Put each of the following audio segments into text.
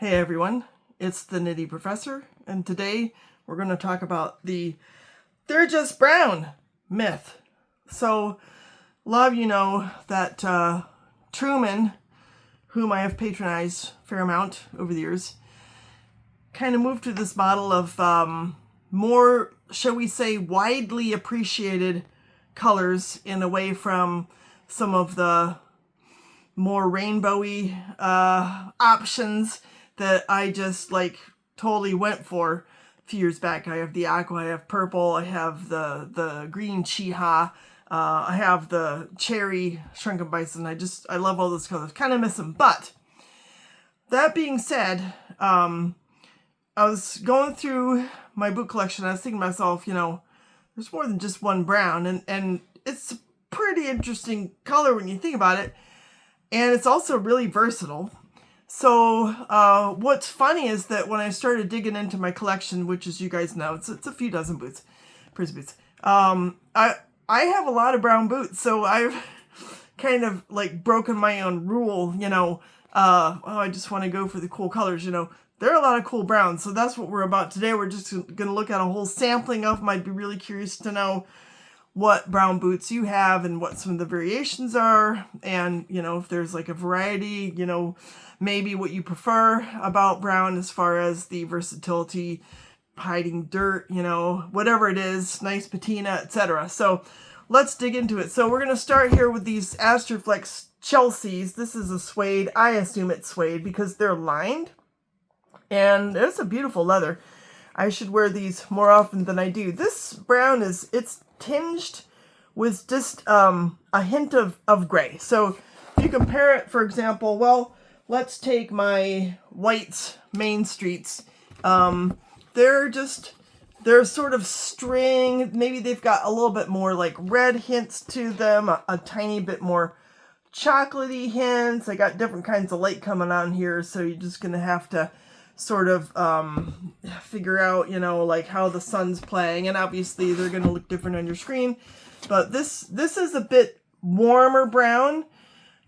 Hey everyone, it's the Nitty Professor, and today we're going to talk about the "they're just brown" myth. So, a lot of you know that Truman, whom I have patronized a fair amount over the years, kind of moved to this model of more, shall we say, widely appreciated colors and away from some of the more rainbowy options that I just totally went for a few years back. I have the aqua, I have purple, I have the green chiha, I have the cherry shrunken bison. I love all those colors. Kind of miss them. But that being said, I was going through my boot collection. I was thinking to myself, there's more than just one brown, and it's a pretty interesting color when you think about it. And it's also really versatile. So what's funny is that when I started digging into my collection, which as you guys know, it's a few dozen boots, boots. I have a lot of brown boots, so I've kind of broken my own rule. I just want to go for the cool colors. There are a lot of cool browns, so that's what we're about today. We're just going to look at a whole sampling of them. I'd be really curious to know what brown boots you have and what some of the variations are, and if there's a variety, maybe what you prefer about brown as far as the versatility, hiding dirt, whatever it is, nice patina, etc. So let's dig into it. So we're going to start here with these Astroflex Chelseas. This is a suede. I assume it's suede because they're lined, and it's a beautiful leather. I should wear these more often than I do. This brown it's tinged with just a hint of gray. So if you compare it, for example, let's take my whites Main Streets. They're sort of string. Maybe they've got a little bit more red hints to them, a tiny bit more chocolatey hints. I got different kinds of light coming on here, so you're just gonna have to sort of figure out, how the sun's playing, and obviously they're going to look different on your screen. But this is a bit warmer brown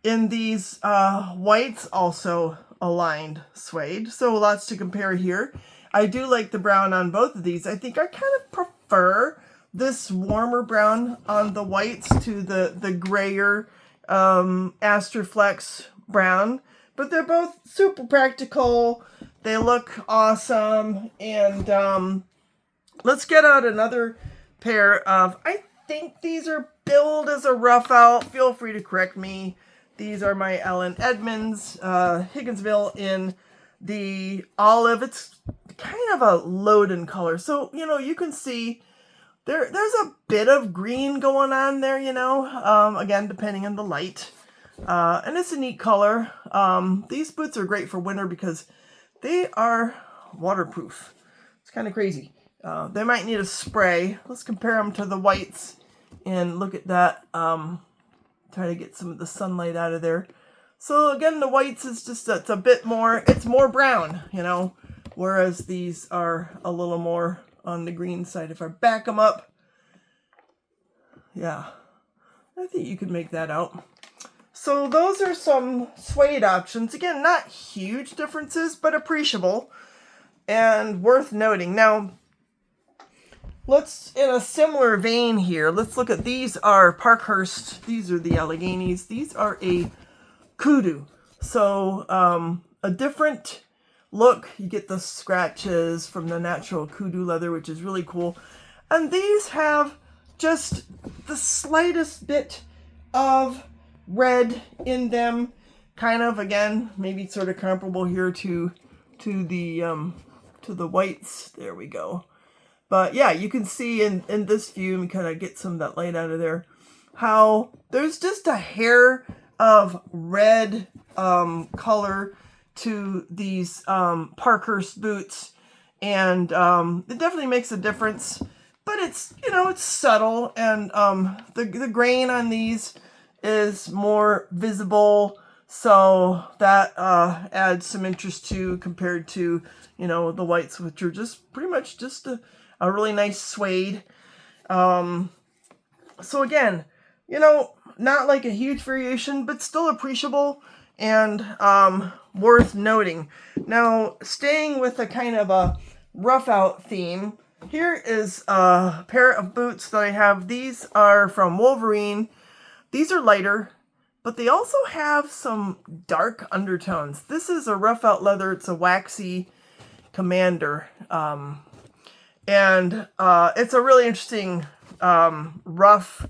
in these whites, also aligned suede. So lots to compare here. I do like the brown on both of these. I think I kind of prefer this warmer brown on the whites to the grayer Astroflex brown. But they're both super practical. They look awesome. And let's get out another pair of, I think these are billed as a rough out. Feel free to correct me. These are my Ellen Edmonds Higginsville in the olive. It's kind of a Loden color. So, you can see there's a bit of green going on there, again, depending on the light. And it's a neat color. These boots are great for winter because they are waterproof. It's kind of crazy. They might need a spray. Let's compare them to the whites and look at that. Try to get some of the sunlight out of there. So again, the whites is just, it's a bit more, it's more brown, whereas these are a little more on the green side. If I back them up, yeah, I think you could make that out. So those are some suede options. Again, not huge differences, but appreciable and worth noting. Now, let's, in a similar vein here, let's look at these are Parkhurst. These are the Alleghenies. These are a kudu. So a different look. You get the scratches from the natural kudu leather, which is really cool. And these have just the slightest bit of red in them, kind of, again, maybe sort of comparable here to the whites. There we go. But yeah, you can see in this view, and kind of get some of that light out of there, how there's just a hair of red color to these Parkhurst boots, and it definitely makes a difference. But it's it's subtle, and the grain on these is more visible, so that adds some interest too, compared to the whites, which are just pretty much just a really nice suede. So again, not like a huge variation, but still appreciable. and worth noting. Now, staying with a kind of a rough out theme, here is a pair of boots that I have. These are from Wolverine. These are lighter, but they also have some dark undertones. This is a rough out leather. It's a waxy Commander. And it's a really interesting rough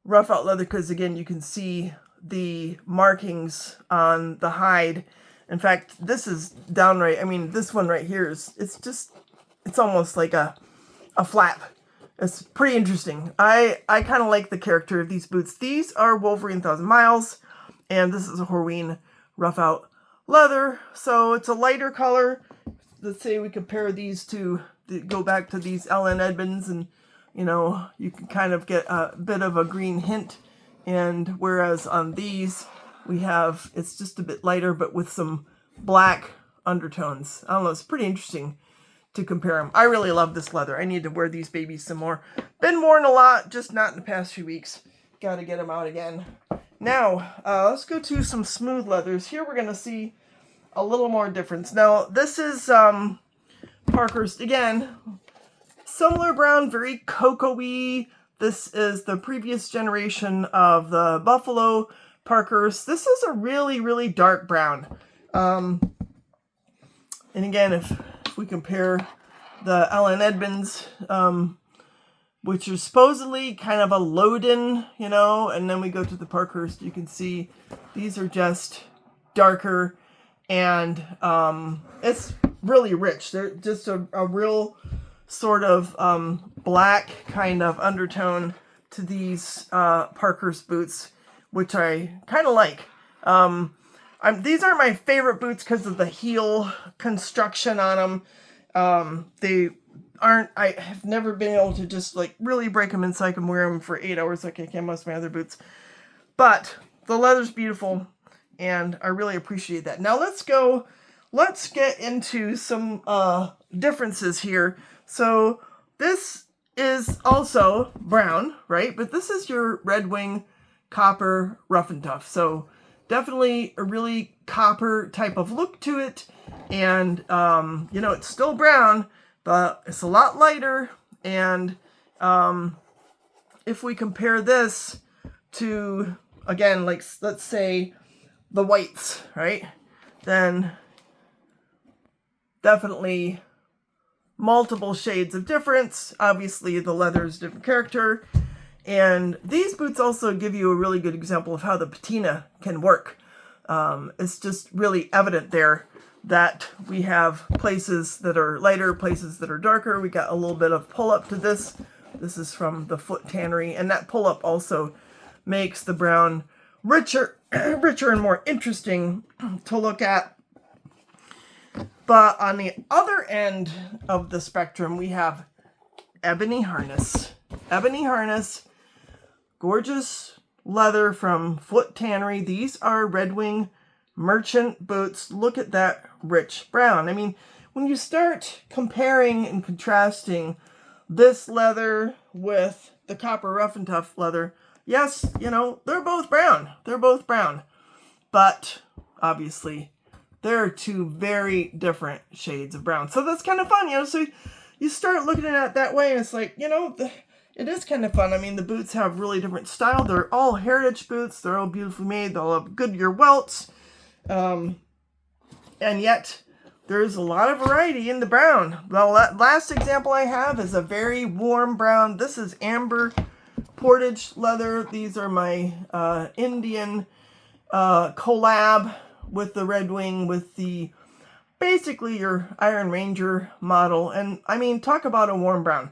out leather because, again, you can see the markings on the hide. In fact, this is downright, I mean, this one right here is, it's almost like a flap. It's pretty interesting. I kind of like the character of these boots. These are Wolverine 1000 Miles, and this is a Horween rough out leather. So it's a lighter color. Let's say we compare these to, go back to these L.N. Edmonds, and, you know, you can kind of get a bit of a green hint. And whereas on these, we have, it's just a bit lighter, but with some black undertones. I don't know, it's pretty interesting to compare them. I really love this leather. I need to wear these babies some more. Been worn a lot, just not in the past few weeks. Got to get them out again. Now, let's go to some smooth leathers. Here we're going to see a little more difference. Now, this is Parkhurst. Again, similar brown, very cocoa-y. This is the previous generation of the Buffalo Parkhurst. This is a really, really dark brown. And again, if we compare the L.N. Edmonds, which is supposedly kind of a load-in, you know, and then we go to the Parkhurst, you can see these are just darker, and it's really rich. They're just a real sort of black kind of undertone to these Parkhurst boots, which I kind of like. These are my favorite boots because of the heel construction on them. They aren't, I have never been able to just like really break them in so I can wear them for 8 hours like I can most of my other boots. But the leather's beautiful, and I really appreciate that. Now let's get into some differences here. So this is also brown, right? But this is your Red Wing copper rough and tough. So definitely a really copper type of look to it. And, you know, it's still brown, but it's a lot lighter. And if we compare this to, again, like, let's say the whites, right? Then definitely multiple shades of difference. Obviously, the leather is a different character. And these boots also give you a really good example of how the patina can work. It's just really evident there that we have places that are lighter, places that are darker. We got a little bit of pull-up to this. This is from the Foot Tannery, and that pull-up also makes the brown richer and more interesting to look at. But on the other end of the spectrum, we have ebony harness. Ebony harness, gorgeous leather from Foot Tannery. These are Red Wing merchant boots. Look at that rich brown. I mean, when you start comparing and contrasting this leather with the copper rough and tough leather, yes, you know, they're both brown. They're both brown. But obviously, they're two very different shades of brown. So that's kind of fun, you know. So you start looking at it that way, and it's like, you know, it is kind of fun. I mean, the boots have really different style. They're all heritage boots. They're all beautifully made. They'll have Goodyear welts. And yet, there's a lot of variety in the brown. The last example I have is a very warm brown. This is amber portage leather. These are my Indian collab with the Red Wing, with the basically your Iron Ranger model. And I mean, talk about a warm brown.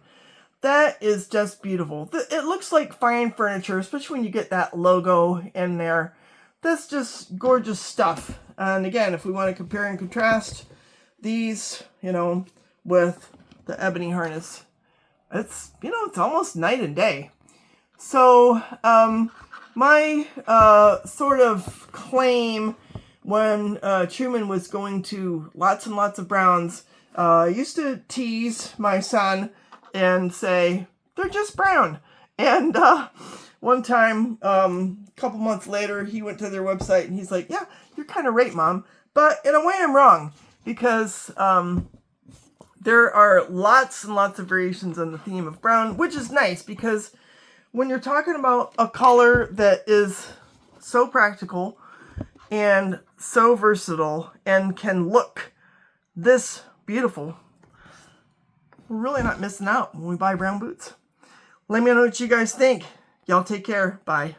That is just beautiful. It looks like fine furniture, especially when you get that logo in there. That's just gorgeous stuff. And again, if we want to compare and contrast these, you know, with the ebony harness, it's, you know, it's almost night and day. So, my sort of claim when Truman was going to lots and lots of browns, I used to tease my son and say, they're just brown. And one time, a couple months later, he went to their website and he's like, yeah, you're kind of right, Mom. But in a way, I'm wrong, because there are lots and lots of variations on the theme of brown, which is nice, because when you're talking about a color that is so practical and so versatile and can look this beautiful, we're really not missing out when we buy brown boots. Let me know what you guys think. Y'all take care. Bye.